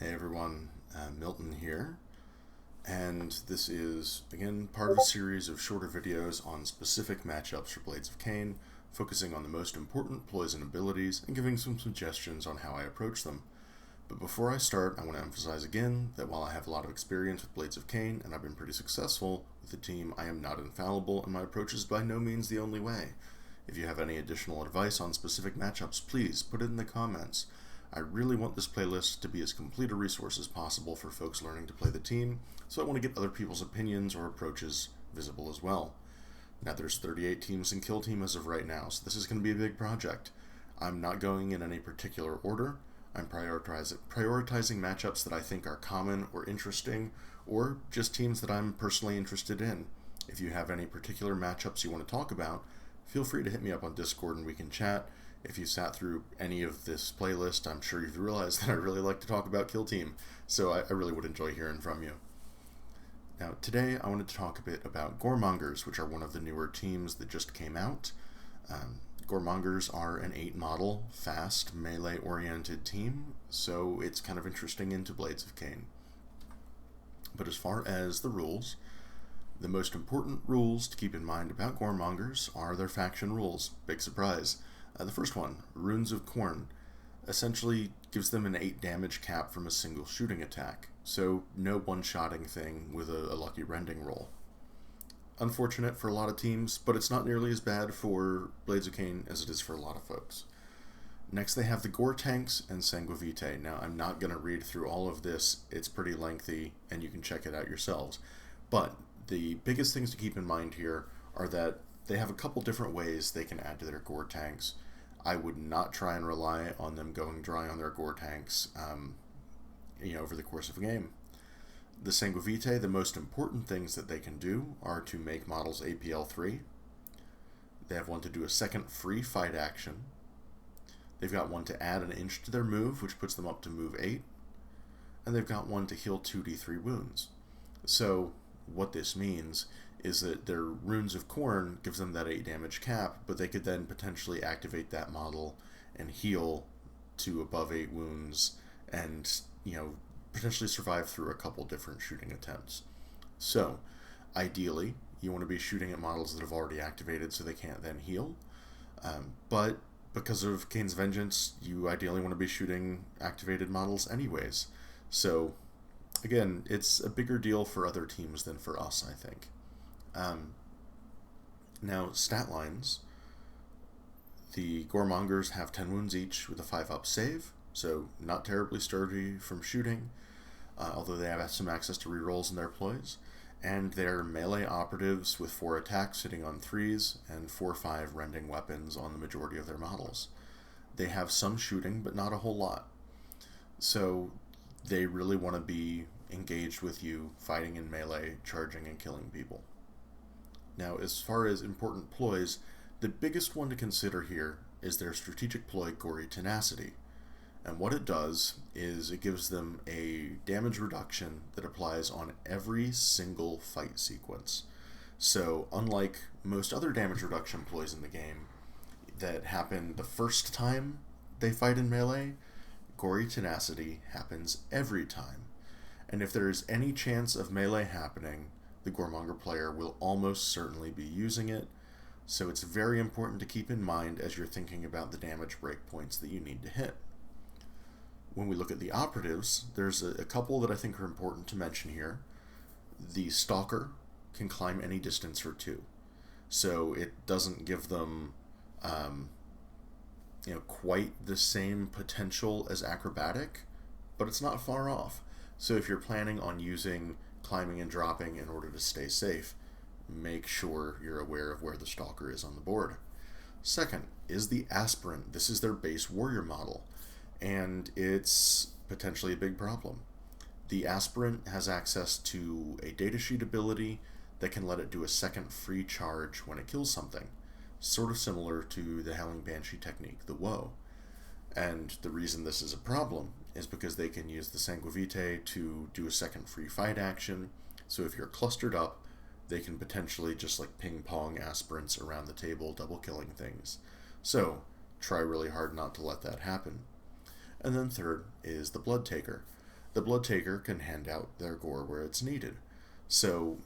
Hey everyone, Milton here, and this is, again, part of a series of shorter videos on specific matchups for Blades of Khaine, focusing on the most important ploys and abilities, and giving some suggestions on how I approach them. But before I start, I want to emphasize again that while I have a lot of experience with Blades of Khaine, and I've been pretty successful with the team, I am not infallible, and my approach is by no means the only way. If you have any additional advice on specific matchups, please put it in the comments. I really want this playlist to be as complete a resource as possible for folks learning to play the team, so I want to get other people's opinions or approaches visible as well. Now there's 38 teams in Kill Team as of right now, so this is going to be a big project. I'm not going in any particular order. I'm prioritizing matchups that I think are common or interesting, or just teams that I'm personally interested in. If you have any particular matchups you want to talk about, feel free to hit me up on Discord and we can chat. If you sat through any of this playlist, I'm sure you've realized that I really like to talk about Kill Team, so I really would enjoy hearing from you. Now, today I wanted to talk a bit about Goremongers, which are one of the newer teams that just came out. Gormongers are an 8-model, fast, melee-oriented team, so it's kind of interesting into Blades of Khaine. But as far as the rules, the most important rules to keep in mind about Goremongers are their faction rules. Big surprise. The first one, Runes of Khorne, essentially gives them an 8 damage cap from a single shooting attack, so no one-shotting thing with a lucky rending roll. Unfortunate for a lot of teams, but it's not nearly as bad for Blades of Khaine as it is for a lot of folks. Next they have the Gore Tanks and Sanguivitae. Now I'm not going to read through all of this, it's pretty lengthy and you can check it out yourselves. But the biggest things to keep in mind here are that they have a couple different ways they can add to their Gore Tanks. I would not try and rely on them going dry on their Gore Tanks over the course of a game. The Sanguivitae, the most important things that they can do are to make models APL 3. They have one to do a second free fight action. They've got one to add an inch to their move, which puts them up to move 8. And they've got one to heal 2d3 wounds. So what this means is that their Runes of Khorne gives them that 8 damage cap, but they could then potentially activate that model and heal to above 8 wounds and, potentially survive through a couple different shooting attempts. So, ideally, you want to be shooting at models that have already activated so they can't then heal. But because of Khaine's Vengeance, you ideally want to be shooting activated models anyways. So, again, it's a bigger deal for other teams than for us, I think. Now, stat lines. The Goremongers have 10 wounds each with a 5-up save, so not terribly sturdy from shooting, although they have some access to rerolls in their ploys. And they're melee operatives with 4 attacks sitting on 3s and 4-5 rending weapons on the majority of their models. They have some shooting, but not a whole lot. So they really want to be engaged with you, fighting in melee, charging and killing people. Now, as far as important ploys, the biggest one to consider here is their strategic ploy, Gory Tenacity. And what it does is it gives them a damage reduction that applies on every single fight sequence. So, unlike most other damage reduction ploys in the game that happen the first time they fight in melee, Gory Tenacity happens every time. And if there is any chance of melee happening, the Gormonger player will almost certainly be using it, so it's very important to keep in mind as you're thinking about the damage breakpoints that you need to hit. When we look at the operatives, there's a couple that I think are important to mention here. The Stalker can climb any distance for 2, so it doesn't give them quite the same potential as Acrobatic, but it's not far off. So if you're planning on using climbing and dropping in order to stay safe, make sure you're aware of where the Stalker is on the board. Second is the Aspirant. This is their base warrior model, and it's potentially a big problem. The Aspirant has access to a datasheet ability that can let it do a second free charge when it kills something, sort of similar to the Howling Banshee technique, the Woe. And the reason this is a problem is because they can use the Sanguivitae to do a second free fight action, so if you're clustered up, they can potentially just like ping-pong aspirants around the table, double killing things. So, try really hard not to let that happen. And then third is the Blood Taker. the Blood Taker can hand out their gore where it's needed. So,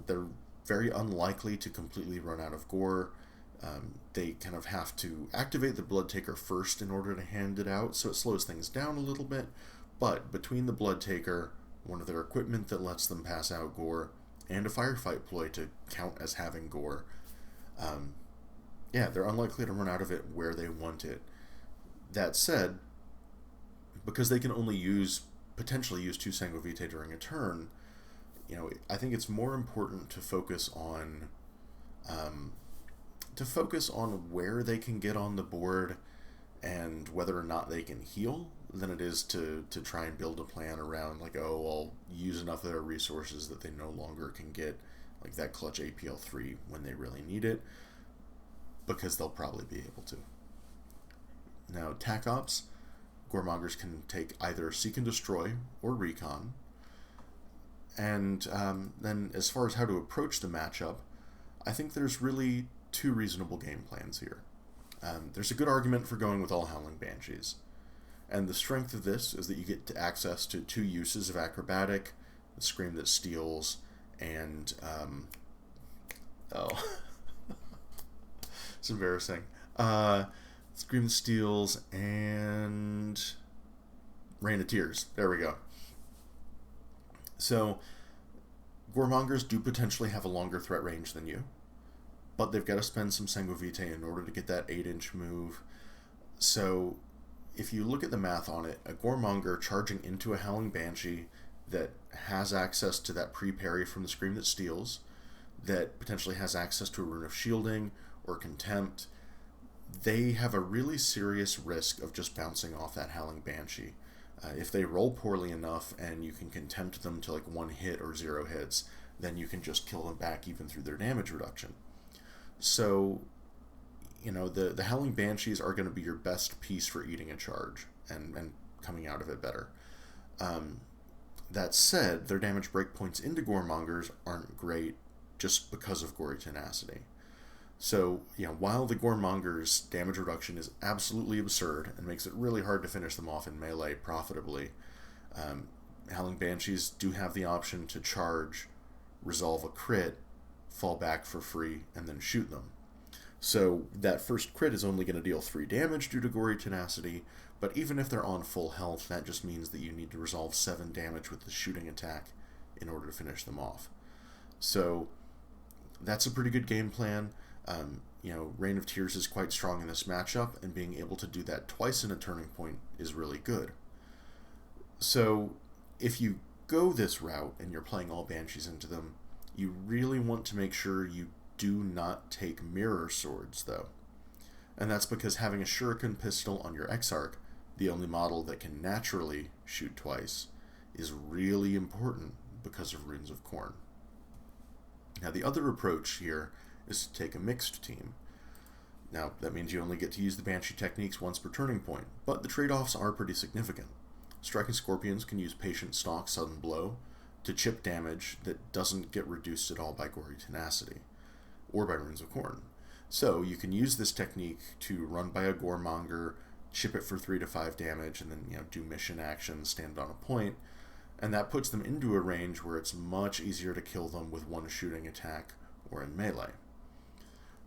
they're very unlikely to completely run out of gore. They kind of have to activate the Blood Taker first in order to hand it out, so it slows things down a little bit. But between the Blood Taker, one of their equipment that lets them pass out gore, and a firefight ploy to count as having gore, they're unlikely to run out of it where they want it. That said, because they can only potentially use 2 Sangue Vitae during a turn, I think it's more important to focus on where they can get on the board and whether or not they can heal than it is to try and build a plan around, like, I'll use enough of their resources that they no longer can get like that clutch APL3 when they really need it, because they'll probably be able to. Now, Tac Ops, Goremongers can take either Seek and Destroy or Recon. And then as far as how to approach the matchup, I think there's really 2 reasonable game plans here. There's a good argument for going with all Howling Banshees. And the strength of this is that you get access to 2 uses of Acrobatic, the Scream that Steals, and... it's embarrassing. Scream that Steals and Rain of Tears. There we go. So, Goremongers do potentially have a longer threat range than you, but they've got to spend some Sangue Vitae in order to get that 8-inch move. So, if you look at the math on it, a Goremonger charging into a Howling Banshee that has access to that pre-parry from the Scream that Steals, that potentially has access to a Rune of Shielding or Contempt, they have a really serious risk of just bouncing off that Howling Banshee. If they roll poorly enough and you can contempt them to like 1 hit or 0 hits, then you can just kill them back even through their damage reduction. So, the Howling Banshees are going to be your best piece for eating a charge and coming out of it better. That said, their damage breakpoints into Goremongers aren't great just because of Gory Tenacity. So, while the Goremongers' damage reduction is absolutely absurd and makes it really hard to finish them off in melee profitably, Howling Banshees do have the option to charge, resolve a crit, fall back for free, and then shoot them. So that first crit is only going to deal 3 damage due to Gory Tenacity, but even if they're on full health, that just means that you need to resolve 7 damage with the shooting attack in order to finish them off. So that's a pretty good game plan. Rain of Tears is quite strong in this matchup, and being able to do that twice in a turning point is really good. So if you go this route and you're playing all Banshees into them, you really want to make sure you do not take Mirror Swords, though. And that's because having a Shuriken pistol on your Exarch, the only model that can naturally shoot twice, is really important because of Runes of Khorne. Now, the other approach here is to take a mixed team. Now, that means you only get to use the Banshee techniques once per turning point, but the trade-offs are pretty significant. Striking Scorpions can use Patient Stalk Sudden Blow to chip damage that doesn't get reduced at all by Gory Tenacity, or by Runes of Khorne. So, you can use this technique to run by a Goremonger, chip it for 3 to 5 damage, and then do mission actions, stand on a point, and that puts them into a range where it's much easier to kill them with 1 shooting attack or in melee.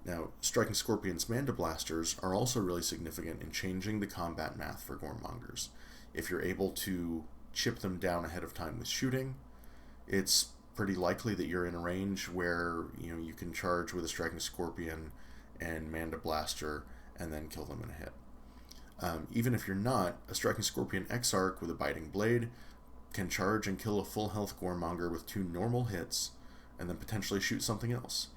Now, Striking Scorpion's Manda Blasters are also really significant in changing the combat math for Goremongers. If you're able to chip them down ahead of time with shooting, it's pretty likely that you're in a range where you can charge with a Striking Scorpion and Manda Blaster and then kill them in a hit. Even if you're not, a Striking Scorpion Exarch with a Biting Blade can charge and kill a full health Goremonger with 2 normal hits and then potentially shoot something else.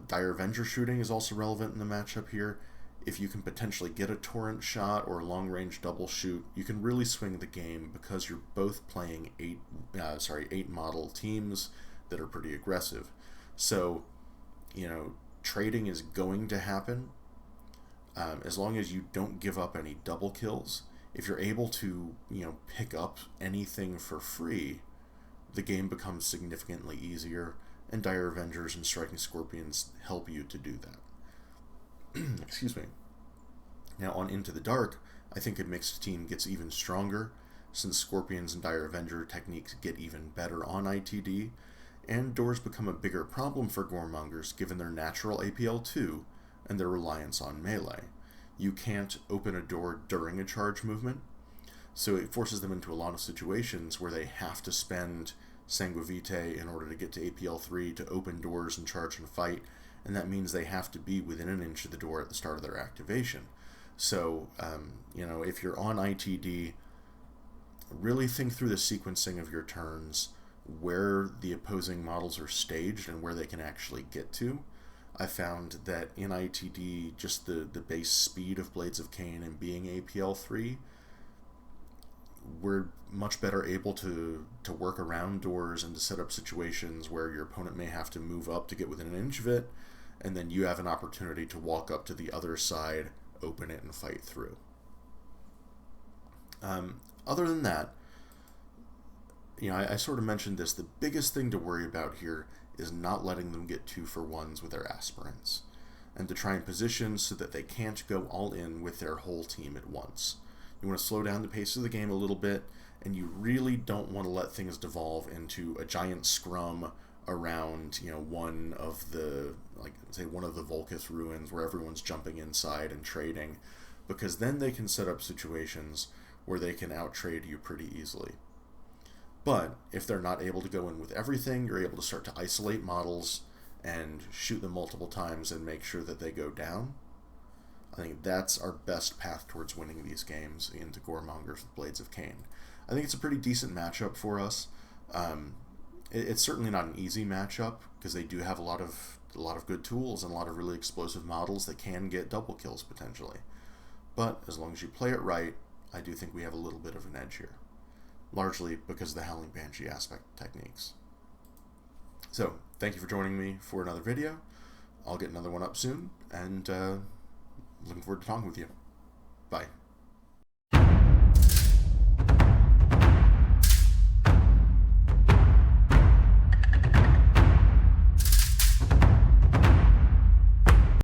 Dire Avenger shooting is also relevant in the matchup here. If you can potentially get a torrent shot or a long-range double shoot, you can really swing the game because you're both playing 8 model teams that are pretty aggressive. So, trading is going to happen as long as you don't give up any double kills. If you're able to, pick up anything for free, the game becomes significantly easier, and Dire Avengers and Striking Scorpions help you to do that. Excuse me. Now, on Into the Dark, I think a mixed team gets even stronger. since Scorpions and Dire Avenger techniques get even better on ITD, and doors become a bigger problem for Goremongers given their natural APL 2 and their reliance on melee. You can't open a door during a charge movement, so it forces them into a lot of situations where they have to spend Sanguivitae in order to get to APL 3 to open doors and charge and fight, and that means they have to be within an inch of the door at the start of their activation. So, if you're on ITD, really think through the sequencing of your turns, where the opposing models are staged and where they can actually get to. I found that in ITD, just the base speed of Blades of Khaine and being APL 3, we're much better able to work around doors and to set up situations where your opponent may have to move up to get within an inch of it, and then you have an opportunity to walk up to the other side, open it, and fight through. Other than that, I sort of mentioned this, the biggest thing to worry about here is not letting them get 2-for-1s with their aspirants, and to try and position so that they can't go all in with their whole team at once. You want to slow down the pace of the game a little bit, and you really don't want to let things devolve into a giant scrum around, one of the Volkith ruins where everyone's jumping inside and trading, because then they can set up situations where they can out-trade you pretty easily. But if they're not able to go in with everything, you're able to start to isolate models and shoot them multiple times and make sure that they go down. I think that's our best path towards winning these games into Goremongers with Blades of Khaine. I think it's a pretty decent matchup for us. It's certainly not an easy matchup because they do have a lot of good tools and a lot of really explosive models that can get double kills potentially. But as long as you play it right, I do think we have a little bit of an edge here, largely because of the Howling Banshee aspect techniques. So, thank you for joining me for another video. I'll get another one up soon, and looking forward to talking with you. Bye.